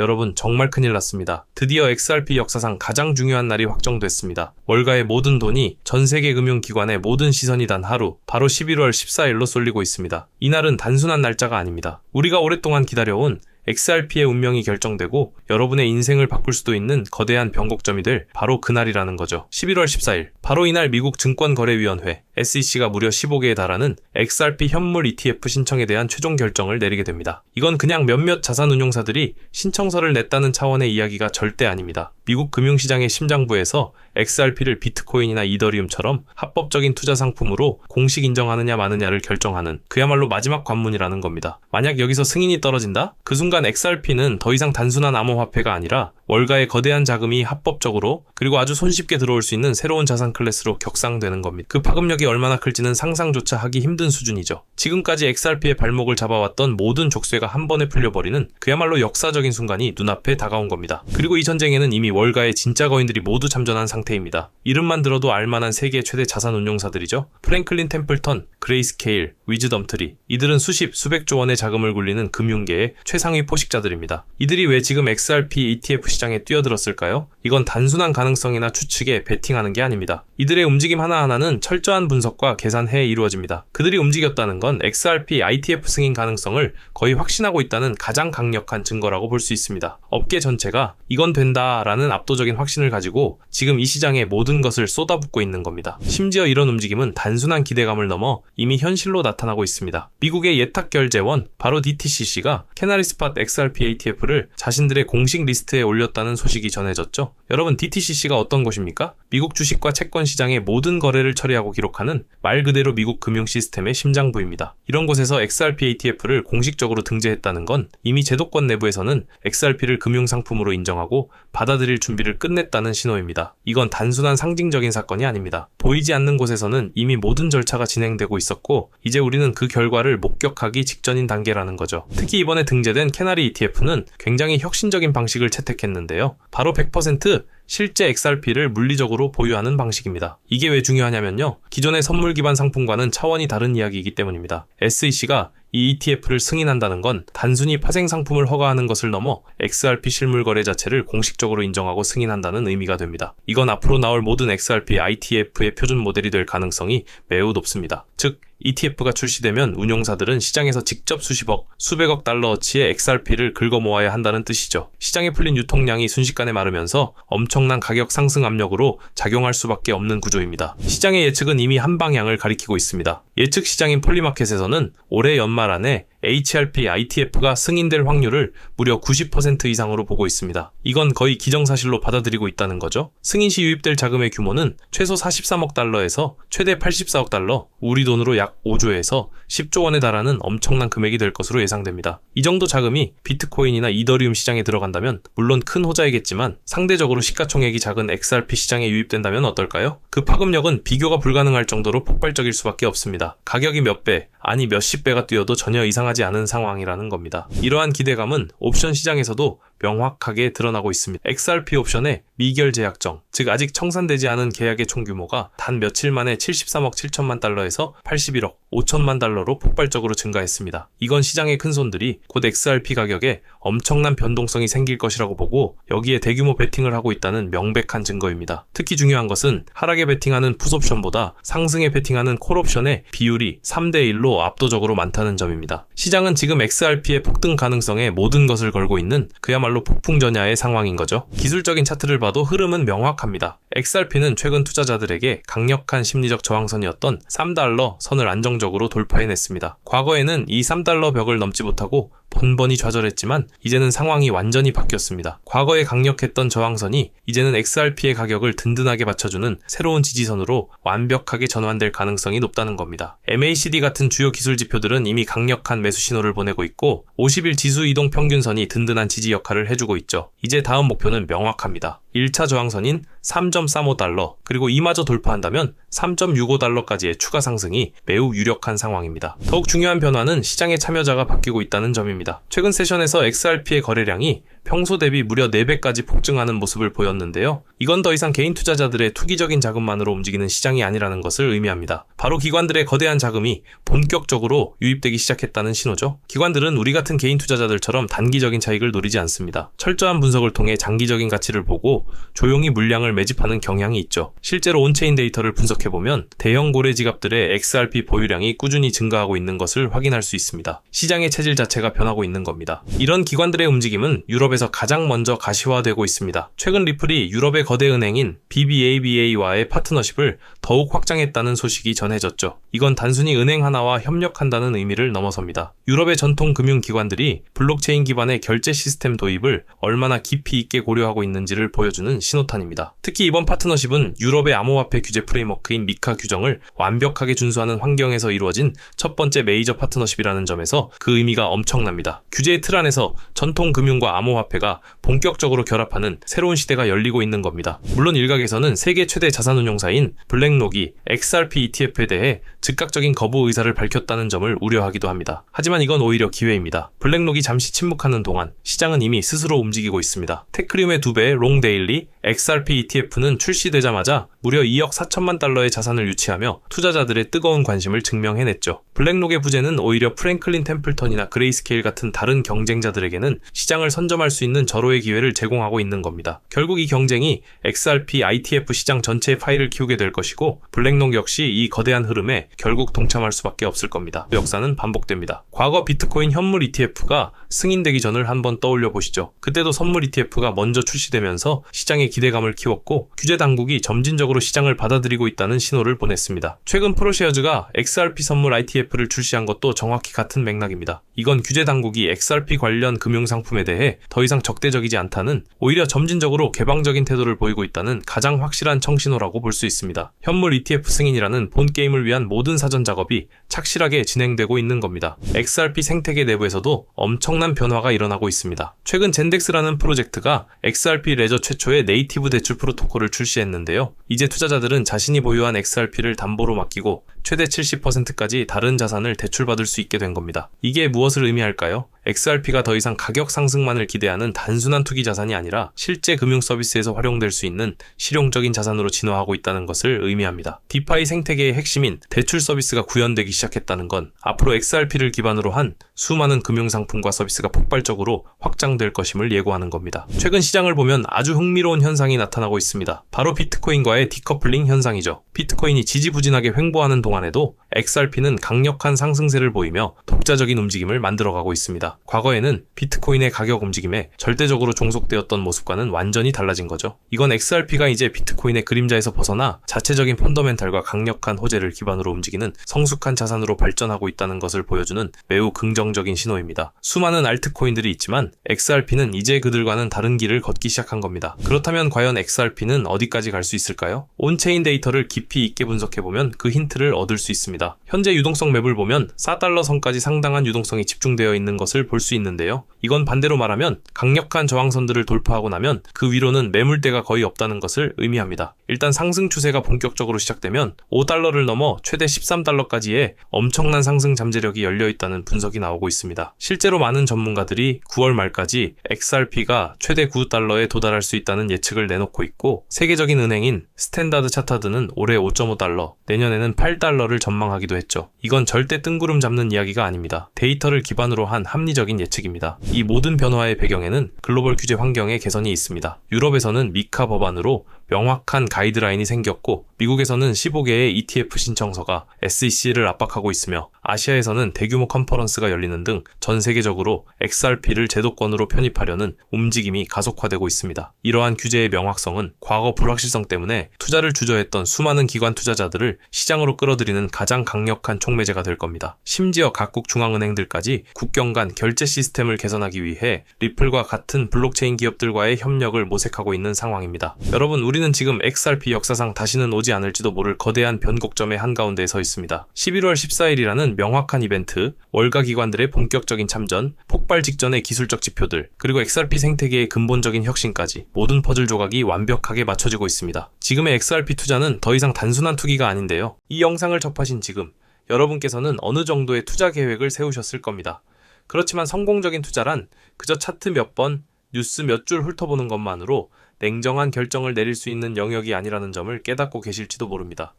여러분 정말 큰일 났습니다. 드디어 XRP 역사상 가장 중요한 날이 확정됐습니다. 월가의 모든 돈이 전 세계 금융기관의 모든 시선이 단 하루, 바로 11월 14일로 쏠리고 있습니다. 이날은 단순한 날짜가 아닙니다. 우리가 오랫동안 기다려온 XRP의 운명이 결정되고 여러분의 인생을 바꿀 수도 있는 거대한 변곡점이 될 바로 그날이라는 거죠. 11월 14일, 바로 이날 미국 증권거래위원회 SEC가 무려 15개에 달하는 XRP 현물 ETF 신청에 대한 최종 결정을 내리게 됩니다. 이건 그냥 몇몇 자산운용사들이 신청서를 냈다는 차원의 이야기가 절대 아닙니다. 미국 금융시장의 심장부에서 XRP를 비트코인이나 이더리움처럼 합법적인 투자 상품으로 공식 인정하느냐 마느냐를 결정하는 그야말로 마지막 관문이라는 겁니다. 만약 여기서 승인이 떨어진다? 그 순간 XRP는 더 이상 단순한 암호화폐가 아니라 월가의 거대한 자금이 합법적으로 그리고 아주 손쉽게 들어올 수 있는 새로운 자산 클래스로 격상되는 겁니다. 그 파급력이 얼마나 클지는 상상조차 하기 힘든 수준이죠. 지금까지 XRP의 발목을 잡아왔던 모든 족쇄가 한 번에 풀려버리는 그야말로 역사적인 순간이 눈앞에 다가온 겁니다. 그리고 이 전쟁에는 이미 월가의 진짜 거인들이 모두 참전한 상태입니다. 이름만 들어도 알만한 세계 최대 자산 운용사들이죠. 프랭클린 템플턴, 그레이스케일, 위즈덤트리, 이들은 수십, 수백조 원의 자금을 굴리는 금융계의 최상위 포식자들입니다. 이들이 왜 지금 XRP ETF 시장에 뛰어들었을까요? 이건 단순한 가능성이나 추측에 베팅하는 게 아닙니다. 이들의 움직임 하나하나는 철저한 분석과 계산해에 이루어집니다. 그들이 움직였다는 건 XRP ITF 승인 가능성을 거의 확신하고 있다는 가장 강력한 증거라고 볼 수 있습니다. 업계 전체가 이건 된다라는 압도적인 확신을 가지고 지금 이 시장에 모든 것을 쏟아붓고 있는 겁니다. 심지어 이런 움직임은 단순한 기대감을 넘어 이미 현실로 나타나고 있습니다. 미국의 예탁결제원, 바로 DTCC가 캐나리 스팟 XRP ETF를 자신들의 공식 리스트에 올렸다는 소식이 전해졌죠. 여러분, DTCC가 어떤 곳입니까? 미국 주식과 채권 시장의 모든 거래를 처리하고 기록하는 말 그대로 미국 금융 시스템의 심장부입니다. 이런 곳에서 XRP ETF를 공식적으로 등재했다는 건 이미 제도권 내부에서는 XRP를 금융상품으로 인정하고 받아들일 준비를 끝냈다는 신호입니다. 이건 단순한 상징적인 사건이 아닙니다. 보이지 않는 곳에서는 이미 모든 절차가 진행되고 있었고 이제 우리는 그 결과를 목격하기 직전인 단계라는 거죠. 특히 이번에 등재된 캐나리 ETF는 굉장히 혁신적인 방식을 채택했는데요. 바로 100% 실제 XRP를 물리적으로 보유하는 방식입니다. 이게 왜 중요하냐면요. 기존의 선물 기반 상품과는 차원이 다른 이야기이기 때문입니다. SEC가 이 ETF를 승인한다는 건 단순히 파생 상품을 허가하는 것을 넘어 XRP 실물 거래 자체를 공식적으로 인정하고 승인한다는 의미가 됩니다. 이건 앞으로 나올 모든 XRP ITF의 표준 모델이 될 가능성이 매우 높습니다. 즉, ETF가 출시되면 운용사들은 시장에서 직접 수십억, 수백억 달러어치의 XRP를 긁어 모아야 한다는 뜻이죠. 시장에 풀린 유통량이 순식간에 마르면서 엄청난 가격 상승 압력으로 작용할 수밖에 없는 구조입니다. 시장의 예측은 이미 한 방향을 가리키고 있습니다. 예측 시장인 폴리마켓에서는 올해 연말 안에 HRP ITF가 승인될 확률을 무려 90% 이상으로 보고 있습니다. 이건 거의 기정사실로 받아들이고 있다는 거죠. 승인 시 유입될 자금의 규모는 최소 43억 달러에서 최대 84억 달러, 우리 돈으로 약 5조에서 10조 원에 달하는 엄청난 금액이 될 것으로 예상됩니다. 이 정도 자금이 비트코인이나 이더리움 시장에 들어간다면 물론 큰 호자이겠지만 상대적으로 시가총액이 작은 XRP 시장에 유입된다면 어떨까요? 그 파급력은 비교가 불가능할 정도로 폭발적일 수밖에 없습니다. 가격이 몇 배, 아니 몇십 배가 뛰어도 전혀 이상하지 않은 상황이라는 겁니다. 이러한 기대감은 옵션 시장에서도 명확하게 드러나고 있습니다. XRP 옵션의 미결 제약정, 즉 아직 청산되지 않은 계약의 총규모가 단 며칠 만에 73억 7천만 달러에서 81억 5천만 달러로 폭발적으로 증가했습니다. 이건 시장의 큰손들이 곧 XRP 가격에 엄청난 변동성이 생길 것이라고 보고 여기에 대규모 베팅을 하고 있다는 명백한 증거입니다. 특히 중요한 것은 하락에 베팅하는 풋옵션보다 상승에 베팅하는 콜옵션의 비율이 3대1로 압도적으로 많다는 점입니다. 시장은 지금 XRP의 폭등 가능성에 모든 것을 걸고 있는 그야말로 폭풍전야의 상황인 거죠. 기술적인 차트를 봐도 흐름은 명확합니다. XRP는 최근 투자자들에게 강력한 심리적 저항선이었던 3달러 선을 안정적으로 돌파해냈습니다. 과거에는 이 3달러 벽을 넘지 못하고 번번이 좌절했지만 이제는 상황이 완전히 바뀌었습니다. 과거에 강력했던 저항선이 이제는 XRP의 가격을 든든하게 받쳐주는 새로운 지지선으로 완벽하게 전환될 가능성이 높다는 겁니다. MACD 같은 주요 기술 지표들은 이미 강력한 매수 신호를 보내고 있고 50일 지수 이동 평균선이 든든한 지지 역할을 해주고 있죠. 이제 다음 목표는 명확합니다. 1차 저항선인 3.35달러, 그리고 이마저 돌파한다면 3.65달러까지의 추가 상승이 매우 유력한 상황입니다. 더욱 중요한 변화는 시장의 참여자가 바뀌고 있다는 점입니다. 최근 세션에서 XRP의 거래량이 평소 대비 무려 4배까지 폭증하는 모습을 보였는데요. 이건 더 이상 개인 투자자들의 투기적인 자금만으로 움직이는 시장이 아니라는 것을 의미합니다. 바로 기관들의 거대한 자금이 본격적으로 유입되기 시작했다는 신호죠. 기관들은 우리 같은 개인 투자자들처럼 단기적인 차익을 노리지 않습니다. 철저한 분석을 통해 장기적인 가치를 보고 조용히 물량을 매집하는 경향이 있죠. 실제로 온체인 데이터를 분석해보면 대형 고래 지갑들의 XRP 보유량이 꾸준히 증가하고 있는 것을 확인할 수 있습니다. 시장의 체질 자체가 변하고 있는 겁니다. 이런 기관들의 움직임은 유럽에서 가장 먼저 가시화되고 있습니다. 최근 리플이 유럽의 거대 은행인 BBVA와의 파트너십을 더욱 확장했다는 소식이 전해졌죠. 이건 단순히 은행 하나와 협력한다는 의미를 넘어섭니다. 유럽의 전통 금융기관들이 블록체인 기반의 결제 시스템 도입을 얼마나 깊이 있게 고려하고 있는지를 보여주는 신호탄입니다. 특히 이번 파트너십은 유럽의 암호화폐 규제 프레임워크인 미카 규정을 완벽하게 준수하는 환경에서 이루어진 첫 번째 메이저 파트너십이라는 점에서 그 의미가 엄청납니다. 규제의 틀 안에서 전통 금융과 암호화폐가 본격적으로 결합하는 새로운 시대가 열리고 있는 겁니다. 물론 일각에서는 세계 최대 자산운용사인 블랙록이 XRP ETF에 대해 즉각적인 거부 의사를 밝혔다는 점을 우려하기도 합니다. 하지만 이건 오히려 기회입니다. 블랙록이 잠시 침묵하는 동안 시장은 이미 스스로 움직이고 있습니다. 테크리움의 2배 롱데일리 XRP ETF는 출시되자마자 무려 2억 4천만 달러의 자산을 유치하며 투자자들의 뜨거운 관심을 증명해냈죠. 블랙록의 부재는 오히려 프랭클린 템플턴이나 그레이스케일 같은 다른 경쟁자들에게는 시장을 선점할 수 있는 절호의 기회를 제공하고 있는 겁니다. 결국 이 경쟁이 XRP ITF 시장 전체의 파일을 키우게 될 것이고 블랙록 역시 이 거대한 흐름에 결국 동참할 수밖에 없을 겁니다. 역사는 반복됩니다. 과거 비트코인 현물 ETF가 승인되기 전을 한번 떠올려 보시죠. 그때도 선물 ETF가 먼저 출시되면서 시장의 기대감을 키웠고 규제 당국이 점진적으로 시장을 받아들이고 있다는 신호를 보냈습니다. 최근 프로쉐어즈가 XRP 선물 ITF를 출시한 것도 정확히 같은 맥락입니다. 이건 규제 당국이 XRP 관련 금융상품에 대해 더 이상 적대적이지 않다는, 오히려 점진적으로 개방적인 태도를 보이고 있다는 가장 확실한 청신호라고 볼 수 있습니다. 현물 ETF 승인이라는 본 게임을 위한 모든 사전 작업이 착실하게 진행되고 있는 겁니다. XRP 생태계 내부에서도 엄청난 변화가 일어나고 있습니다. 최근 젠덱스라는 프로젝트가 XRP 레저 최초의 네이티브 대출 프로토콜을 출시했는데요. 이제 투자자들은 자신이 보유한 XRP를 담보로 맡기고 최대 70%까지 다른 자산을 대출받을 수 있게 된 겁니다. 이게 무엇을 의미할까요? XRP가 더 이상 가격 상승만을 기대하는 단순한 투기 자산이 아니라 실제 금융 서비스에서 활용될 수 있는 실용적인 자산으로 진화하고 있다는 것을 의미합니다. 디파이 생태계의 핵심인 대출 서비스가 구현되기 시작했다는 건 앞으로 XRP를 기반으로 한 수많은 금융 상품과 서비스가 폭발적으로 확장될 것임을 예고하는 겁니다. 최근 시장을 보면 아주 흥미로운 현상이 나타나고 있습니다. 바로 비트코인과의 디커플링 현상이죠. 비트코인이 지지부진하게 횡보하는 동안에도 XRP는 강력한 상승세를 보이며 독자적인 움직임을 만들어가고 있습니다. 과거에는 비트코인의 가격 움직임에 절대적으로 종속되었던 모습과는 완전히 달라진 거죠. 이건 XRP가 이제 비트코인의 그림자에서 벗어나 자체적인 펀더멘탈과 강력한 호재를 기반으로 움직이는 성숙한 자산으로 발전하고 있다는 것을 보여주는 매우 긍정적인 신호입니다. 수많은 알트코인들이 있지만 XRP는 이제 그들과는 다른 길을 걷기 시작한 겁니다. 그렇다면 과연 XRP는 어디까지 갈 수 있을까요? 온체인 데이터를 깊이 있게 분석해보면 그 힌트를 얻을 수 있습니다. 현재 유동성 맵을 보면 4달러 선까지 상당한 유동성이 집중되어 있는 것을 볼 수 있는데요. 이건 반대로 말하면 강력한 저항선들을 돌파하고 나면 그 위로는 매물대가 거의 없다는 것을 의미합니다. 일단 상승 추세가 본격적으로 시작되면 5달러를 넘어 최대 13달러까지의 엄청난 상승 잠재력이 열려있다는 분석이 나오고 있습니다. 실제로 많은 전문가들이 9월 말까지 XRP가 최대 9달러에 도달할 수 있다는 예측을 내놓고 있고, 세계적인 은행인 스탠다드 차타드는 올해 5.5달러, 내년에는 8달러를 전망하기도 했죠. 이건 절대 뜬구름 잡는 이야기가 아닙니다. 데이터를 기반으로 한 합리적인 예측입니다. 이 모든 변화의 배경에는 글로벌 규제 환경의 개선이 있습니다. 유럽에서는 미카 법안으로 명확한 가이드라인이 생겼고, 미국에서는 15개의 ETF 신청서가 SEC를 압박하고 있으며, 아시아에서는 대규모 컨퍼런스가 열리는 등 전 세계적으로 XRP를 제도권으로 편입하려는 움직임이 가속화되고 있습니다. 이러한 규제의 명확성은 과거 불확실성 때문에 투자를 주저했던 수많은 기관 투자자들을 시장으로 끌어들이는 가장 강력한 촉매제가 될 겁니다. 심지어 각국 중앙은행들까지 국경 간 결제 시스템을 개선하기 위해 리플과 같은 블록체인 기업들과의 협력을 모색하고 있는 상황입니다. 여러분, 우리는 지금 XRP 역사상 다시는 오지 않을지도 모를 거대한 변곡점의 한가운데에 서 있습니다. 11월 14일이라는 명확한 이벤트, 월가 기관들의 본격적인 참전, 폭발 직전의 기술적 지표들, 그리고 XRP 생태계의 근본적인 혁신까지 모든 퍼즐 조각이 완벽하게 맞춰지고 있습니다. 지금의 XRP 투자는 더 이상 단순한 투기가 아닌데요. 이 영상을 접하신 지금 여러분께서는 어느 정도의 투자 계획을 세우셨을 겁니다. 그렇지만 성공적인 투자란 그저 차트 몇 번, 뉴스 몇 줄 훑어보는 것만으로 냉정한 결정을 내릴 수 있는 영역이 아니라는 점을 깨닫고 계실지도 모릅니다.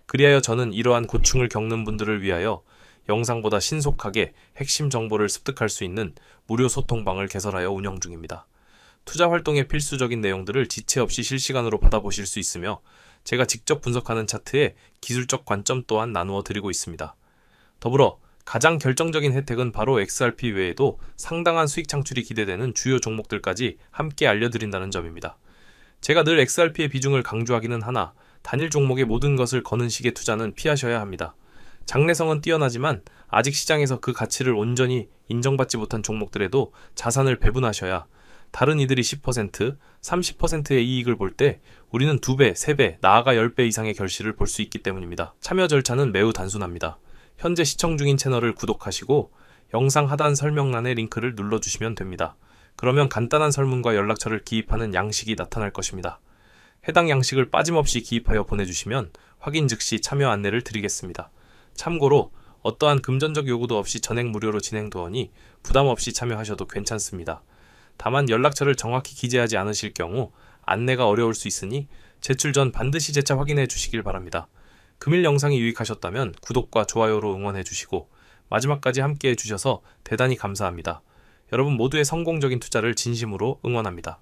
그리하여 저는 이러한 고충을 겪는 분들을 위하여 영상보다 신속하게 핵심 정보를 습득할 수 있는 무료 소통방을 개설하여 운영 중입니다. 투자 활동의 필수적인 내용들을 지체 없이 실시간으로 받아보실 수 있으며 제가 직접 분석하는 차트에 기술적 관점 또한 나누어 드리고 있습니다. 더불어 가장 결정적인 혜택은 바로 XRP 외에도 상당한 수익 창출이 기대되는 주요 종목들까지 함께 알려드린다는 점입니다. 제가 늘 XRP의 비중을 강조하기는 하나 단일 종목의 모든 것을 거는 식의 투자는 피하셔야 합니다. 장래성은 뛰어나지만 아직 시장에서 그 가치를 온전히 인정받지 못한 종목들에도 자산을 배분하셔야 다른 이들이 10%, 30%의 이익을 볼 때 우리는 2배, 3배, 나아가 10배 이상의 결실을 볼 수 있기 때문입니다. 참여 절차는 매우 단순합니다. 현재 시청 중인 채널을 구독하시고 영상 하단 설명란의 링크를 눌러주시면 됩니다. 그러면 간단한 설문과 연락처를 기입하는 양식이 나타날 것입니다. 해당 양식을 빠짐없이 기입하여 보내주시면 확인 즉시 참여 안내를 드리겠습니다. 참고로 어떠한 금전적 요구도 없이 전액 무료로 진행되오니 부담 없이 참여하셔도 괜찮습니다. 다만 연락처를 정확히 기재하지 않으실 경우 안내가 어려울 수 있으니 제출 전 반드시 재차 확인해 주시길 바랍니다. 금일 영상이 유익하셨다면 구독과 좋아요로 응원해 주시고 마지막까지 함께 해주셔서 대단히 감사합니다. 여러분 모두의 성공적인 투자를 진심으로 응원합니다.